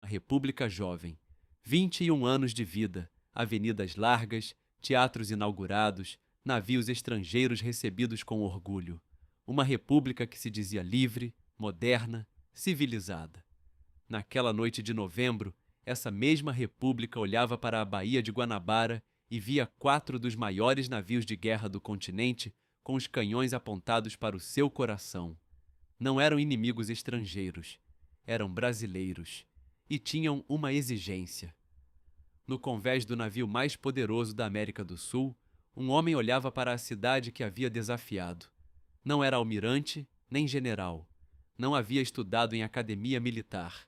Uma república jovem. 21 anos de vida, avenidas largas, teatros inaugurados, navios estrangeiros recebidos com orgulho. Uma república que se dizia livre, moderna, civilizada. Naquela noite de novembro, essa mesma república olhava para a Baía de Guanabara e via 4 dos maiores navios de guerra do continente com os canhões apontados para o seu coração. Não eram inimigos estrangeiros, eram brasileiros e tinham uma exigência. No convés do navio mais poderoso da América do Sul, um homem olhava para a cidade que havia desafiado. Não era almirante nem general. Não havia estudado em academia militar.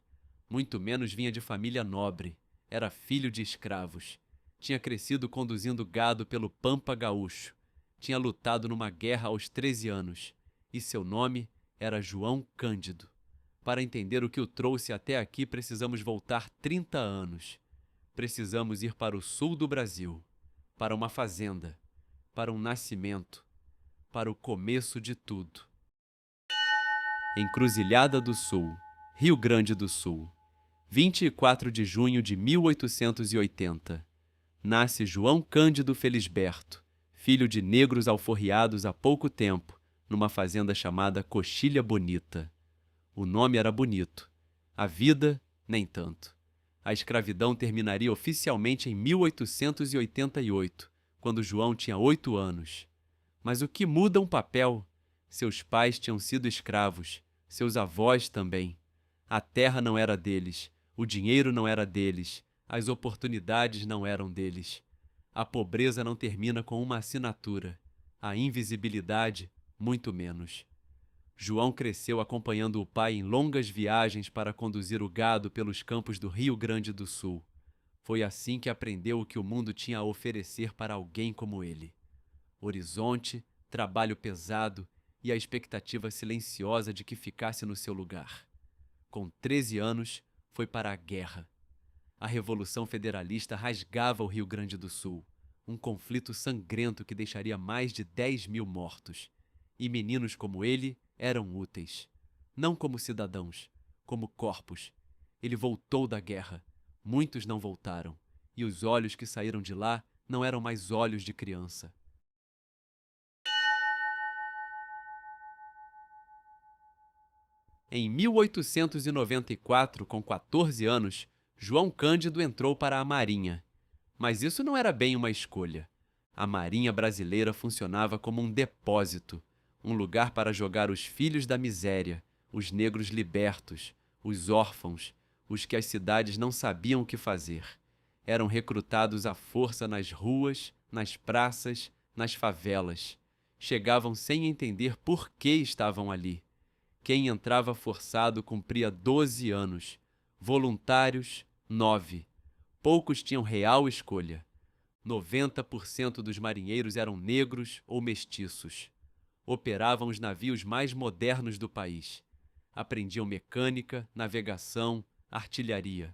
Muito menos vinha de família nobre. Era filho de escravos. Tinha crescido conduzindo gado pelo Pampa Gaúcho. Tinha lutado numa guerra aos 13 anos. E seu nome era João Cândido. Para entender o que o trouxe até aqui, precisamos voltar 30 anos. Precisamos ir para o sul do Brasil, para uma fazenda, para um nascimento, para o começo de tudo. Encruzilhada do Sul, Rio Grande do Sul, 24 de junho de 1880. Nasce João Cândido Felisberto, filho de negros alforriados há pouco tempo, numa fazenda chamada Coxilha Bonita. O nome era bonito, a vida, nem tanto. A escravidão terminaria oficialmente em 1888, quando João tinha 8 anos. Mas o que muda um papel? Seus pais tinham sido escravos, seus avós também. A terra não era deles, o dinheiro não era deles, as oportunidades não eram deles. A pobreza não termina com uma assinatura, a invisibilidade, muito menos. João cresceu acompanhando o pai em longas viagens para conduzir o gado pelos campos do Rio Grande do Sul. Foi assim que aprendeu o que o mundo tinha a oferecer para alguém como ele. Horizonte, trabalho pesado e a expectativa silenciosa de que ficasse no seu lugar. Com 13 anos, foi para a guerra. A Revolução Federalista rasgava o Rio Grande do Sul, um conflito sangrento que deixaria mais de 10.000 mortos. E meninos como ele eram úteis. Não como cidadãos, como corpos. Ele voltou da guerra. Muitos não voltaram. E os olhos que saíram de lá não eram mais olhos de criança. Em 1894, com 14 anos, João Cândido entrou para a Marinha. Mas isso não era bem uma escolha. A Marinha brasileira funcionava como um depósito, um lugar para jogar os filhos da miséria, os negros libertos, os órfãos, os que as cidades não sabiam o que fazer. Eram recrutados à força nas ruas, nas praças, nas favelas. Chegavam sem entender por que estavam ali. Quem entrava forçado cumpria 12 anos, voluntários, 9. Poucos tinham real escolha. 90% dos marinheiros eram negros ou mestiços. Operavam os navios mais modernos do país. Aprendiam mecânica, navegação, artilharia.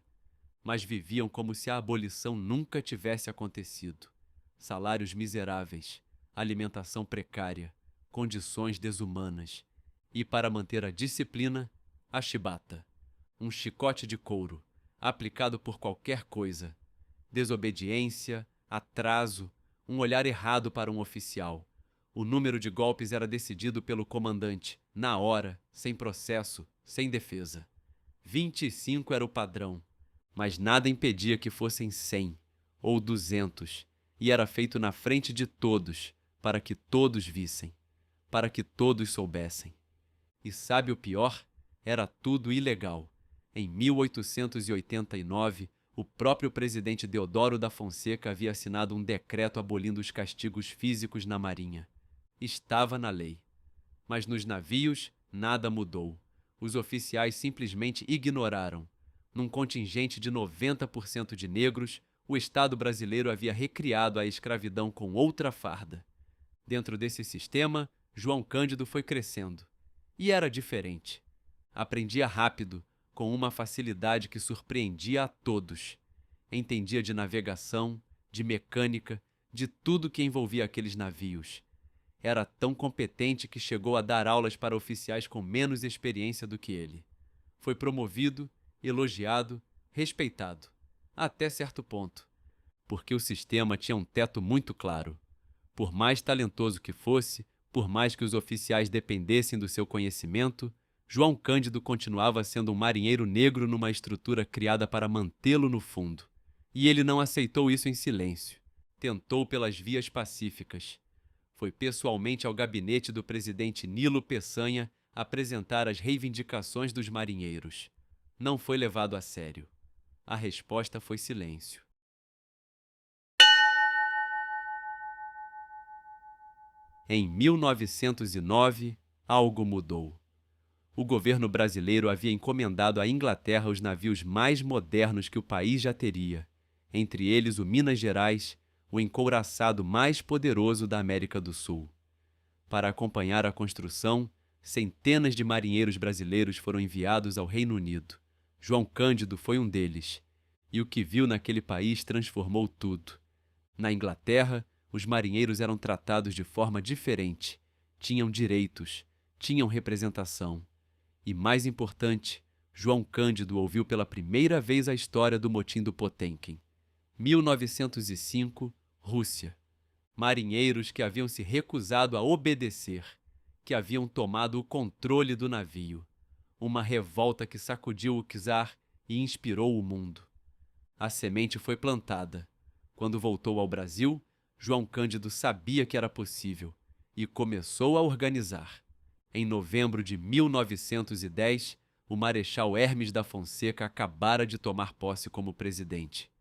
Mas viviam como se a abolição nunca tivesse acontecido. Salários miseráveis, alimentação precária, condições desumanas. E, para manter a disciplina, a chibata. Um chicote de couro, aplicado por qualquer coisa. Desobediência, atraso, um olhar errado para um oficial. O número de golpes era decidido pelo comandante, na hora, sem processo, sem defesa. 25 era o padrão, mas nada impedia que fossem 100 ou 200, e era feito na frente de todos, para que todos vissem, para que todos soubessem. E sabe o pior? Era tudo ilegal. Em 1889, o próprio presidente Deodoro da Fonseca havia assinado um decreto abolindo os castigos físicos na Marinha. Estava na lei. Mas nos navios, nada mudou. Os oficiais simplesmente ignoraram. Num contingente de 90% de negros, o Estado brasileiro havia recriado a escravidão com outra farda. Dentro desse sistema, João Cândido foi crescendo. E era diferente. Aprendia rápido, com uma facilidade que surpreendia a todos. Entendia de navegação, de mecânica, de tudo que envolvia aqueles navios. Era tão competente que chegou a dar aulas para oficiais com menos experiência do que ele. Foi promovido, elogiado, respeitado, até certo ponto, porque o sistema tinha um teto muito claro. Por mais talentoso que fosse, por mais que os oficiais dependessem do seu conhecimento, João Cândido continuava sendo um marinheiro negro numa estrutura criada para mantê-lo no fundo. E ele não aceitou isso em silêncio. Tentou pelas vias pacíficas. Foi pessoalmente ao gabinete do presidente Nilo Peçanha apresentar as reivindicações dos marinheiros. Não foi levado a sério. A resposta foi silêncio. Em 1909, algo mudou. O governo brasileiro havia encomendado à Inglaterra os navios mais modernos que o país já teria, entre eles o Minas Gerais, o encouraçado mais poderoso da América do Sul. Para acompanhar a construção, centenas de marinheiros brasileiros foram enviados ao Reino Unido. João Cândido foi um deles, e o que viu naquele país transformou tudo. Na Inglaterra, os marinheiros eram tratados de forma diferente, tinham direitos, tinham representação. E, mais importante, João Cândido ouviu pela primeira vez a história do motim do Potemkin. 1905, Rússia. Marinheiros que haviam se recusado a obedecer, que haviam tomado o controle do navio. Uma revolta que sacudiu o czar e inspirou o mundo. A semente foi plantada. Quando voltou ao Brasil, João Cândido sabia que era possível e começou a organizar. Em novembro de 1910, o Marechal Hermes da Fonseca acabara de tomar posse como presidente.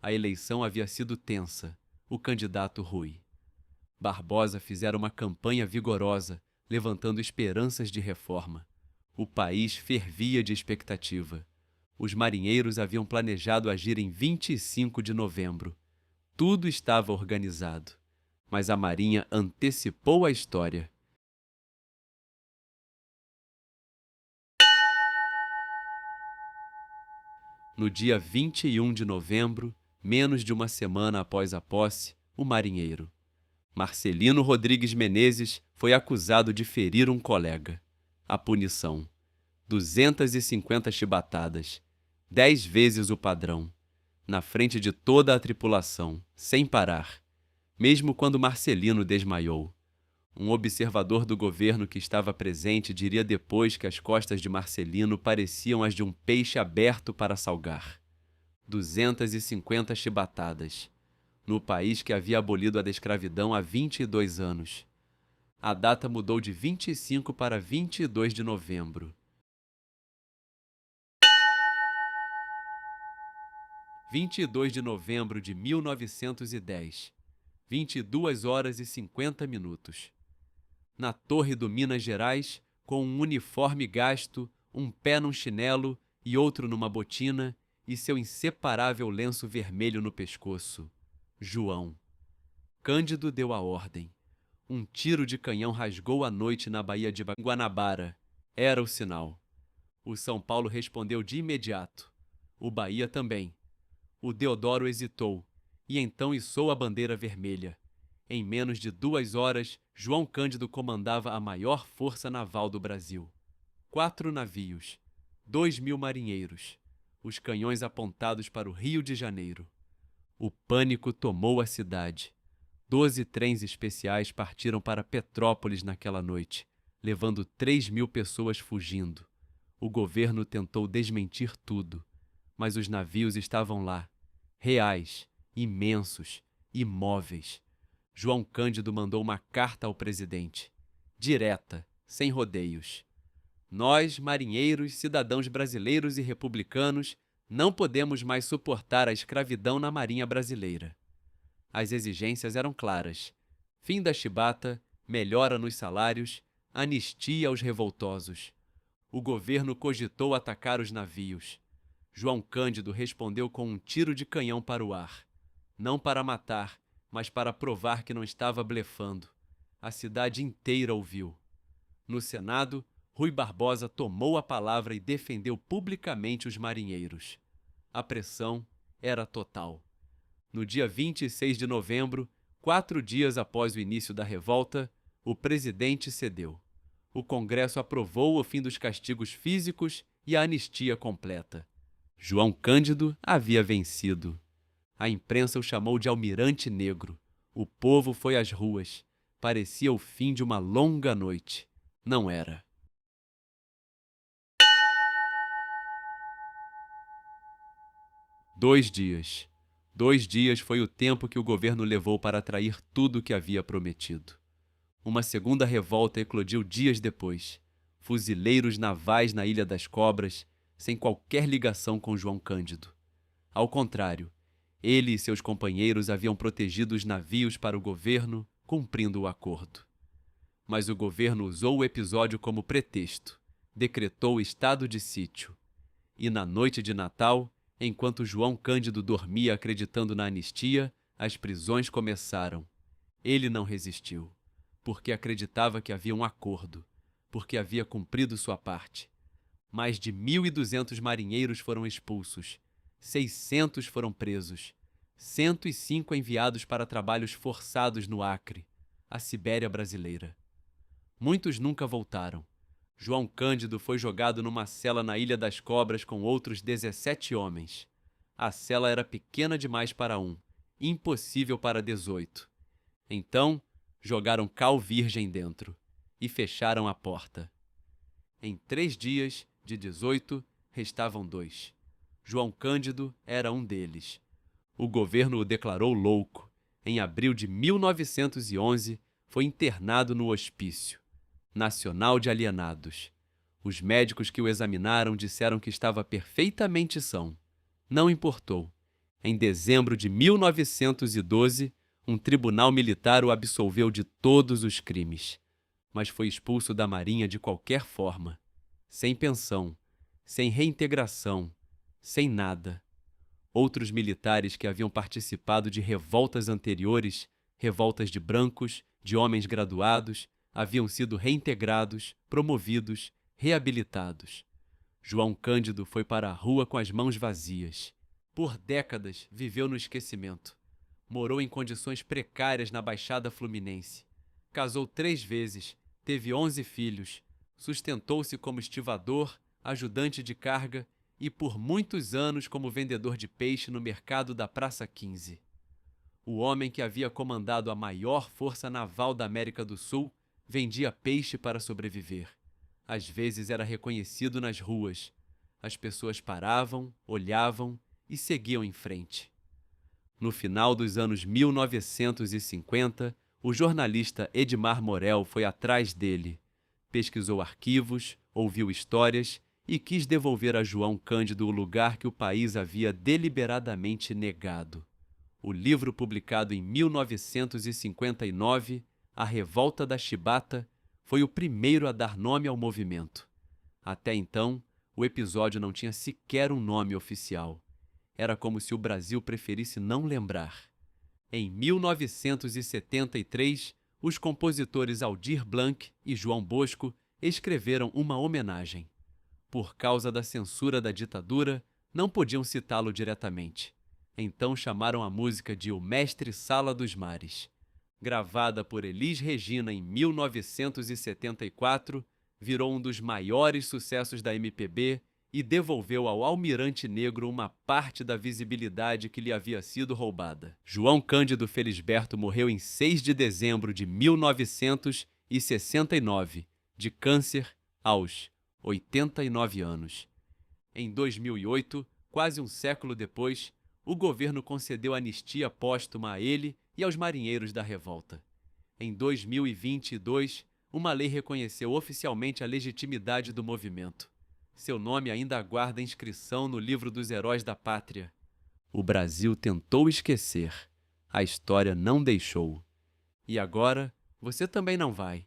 A eleição havia sido tensa, o candidato Rui. Barbosa fizera uma campanha vigorosa, levantando esperanças de reforma. O país fervia de expectativa. Os marinheiros haviam planejado agir em 25 de novembro. Tudo estava organizado, mas a Marinha antecipou a história. No dia 21 de novembro, menos de uma semana após a posse, o marinheiro Marcelino Rodrigues Menezes foi acusado de ferir um colega. A punição: 250 chibatadas, 10 vezes o padrão, na frente de toda a tripulação, sem parar, mesmo quando Marcelino desmaiou. Um observador do governo que estava presente diria depois que as costas de Marcelino pareciam as de um peixe aberto para salgar. 250 chibatadas, no país que havia abolido a escravidão há 22 anos. A data mudou de 25 para 22 de novembro. 22 de novembro de 1910, 22 horas e 50 minutos. Na torre do Minas Gerais, com um uniforme gasto, um pé num chinelo e outro numa botina, e seu inseparável lenço vermelho no pescoço. João. Cândido deu a ordem. Um tiro de canhão rasgou a noite na Baía de Guanabara. Era o sinal. O São Paulo respondeu de imediato. O Bahia também. O Deodoro hesitou, e então içou a bandeira vermelha. Em menos de 2 horas, João Cândido comandava a maior força naval do Brasil. 4 navios, 2.000 marinheiros, os canhões apontados para o Rio de Janeiro. O pânico tomou a cidade. 12 trens especiais partiram para Petrópolis naquela noite, levando 3.000 pessoas fugindo. O governo tentou desmentir tudo, mas os navios estavam lá, reais, imensos, imóveis. João Cândido mandou uma carta ao presidente, direta, sem rodeios. Nós, marinheiros, cidadãos brasileiros e republicanos, não podemos mais suportar a escravidão na Marinha Brasileira. As exigências eram claras: fim da chibata, melhora nos salários, anistia aos revoltosos. O governo cogitou atacar os navios. João Cândido respondeu com um tiro de canhão para o ar. Não para matar, mas para provar que não estava blefando. A cidade inteira ouviu. No Senado, Rui Barbosa tomou a palavra e defendeu publicamente os marinheiros. A pressão era total. No dia 26 de novembro, 4 dias após o início da revolta, o presidente cedeu. O Congresso aprovou o fim dos castigos físicos e a anistia completa. João Cândido havia vencido. A imprensa o chamou de Almirante Negro. O povo foi às ruas. Parecia o fim de uma longa noite. Não era. Dois dias. 2 dias foi o tempo que o governo levou para atrair tudo o que havia prometido. Uma segunda revolta eclodiu dias depois. Fuzileiros navais na Ilha das Cobras, sem qualquer ligação com João Cândido. Ao contrário, ele e seus companheiros haviam protegido os navios para o governo, cumprindo o acordo. Mas o governo usou o episódio como pretexto, decretou estado de sítio. E na noite de Natal, enquanto João Cândido dormia acreditando na anistia, as prisões começaram. Ele não resistiu, porque acreditava que havia um acordo, porque havia cumprido sua parte. Mais de 1.200 marinheiros foram expulsos, 600 foram presos, 105 enviados para trabalhos forçados no Acre, a Sibéria brasileira. Muitos nunca voltaram. João Cândido foi jogado numa cela na Ilha das Cobras com outros 17 homens. A cela era pequena demais para um, impossível para 18. Então, jogaram cal virgem dentro e fecharam a porta. Em 3 dias, de 18, restavam 2. João Cândido era um deles. O governo o declarou louco. Em abril de 1911, foi internado no Hospício Nacional de Alienados. Os médicos que o examinaram disseram que estava perfeitamente são. Não importou. Em dezembro de 1912, um tribunal militar o absolveu de todos os crimes, mas foi expulso da Marinha de qualquer forma, sem pensão, sem reintegração, sem nada. Outros militares que haviam participado de revoltas anteriores, revoltas de brancos, de homens graduados, haviam sido reintegrados, promovidos, reabilitados. João Cândido foi para a rua com as mãos vazias. Por décadas viveu no esquecimento. Morou em condições precárias na Baixada Fluminense. Casou 3 vezes, teve 11 filhos, sustentou-se como estivador, ajudante de carga e por muitos anos como vendedor de peixe no mercado da Praça 15. O homem que havia comandado a maior força naval da América do Sul vendia peixe para sobreviver. Às vezes era reconhecido nas ruas. As pessoas paravam, olhavam e seguiam em frente. No final dos anos 1950, o jornalista Edmar Morel foi atrás dele. Pesquisou arquivos, ouviu histórias e quis devolver a João Cândido o lugar que o país havia deliberadamente negado. O livro, publicado em 1959, A Revolta da Chibata, foi o primeiro a dar nome ao movimento. Até então, o episódio não tinha sequer um nome oficial. Era como se o Brasil preferisse não lembrar. Em 1973, os compositores Aldir Blanc e João Bosco escreveram uma homenagem. Por causa da censura da ditadura, não podiam citá-lo diretamente. Então chamaram a música de O Mestre Sala dos Mares. Gravada por Elis Regina em 1974, virou um dos maiores sucessos da MPB e devolveu ao Almirante Negro uma parte da visibilidade que lhe havia sido roubada. João Cândido Felisberto morreu em 6 de dezembro de 1969, de câncer, aos 89 anos. Em 2008, quase um século depois, o governo concedeu anistia póstuma a ele e aos marinheiros da revolta. Em 2022, uma lei reconheceu oficialmente a legitimidade do movimento. Seu nome ainda aguarda inscrição no livro dos heróis da pátria. O Brasil tentou esquecer. A história não deixou. E agora, você também não vai.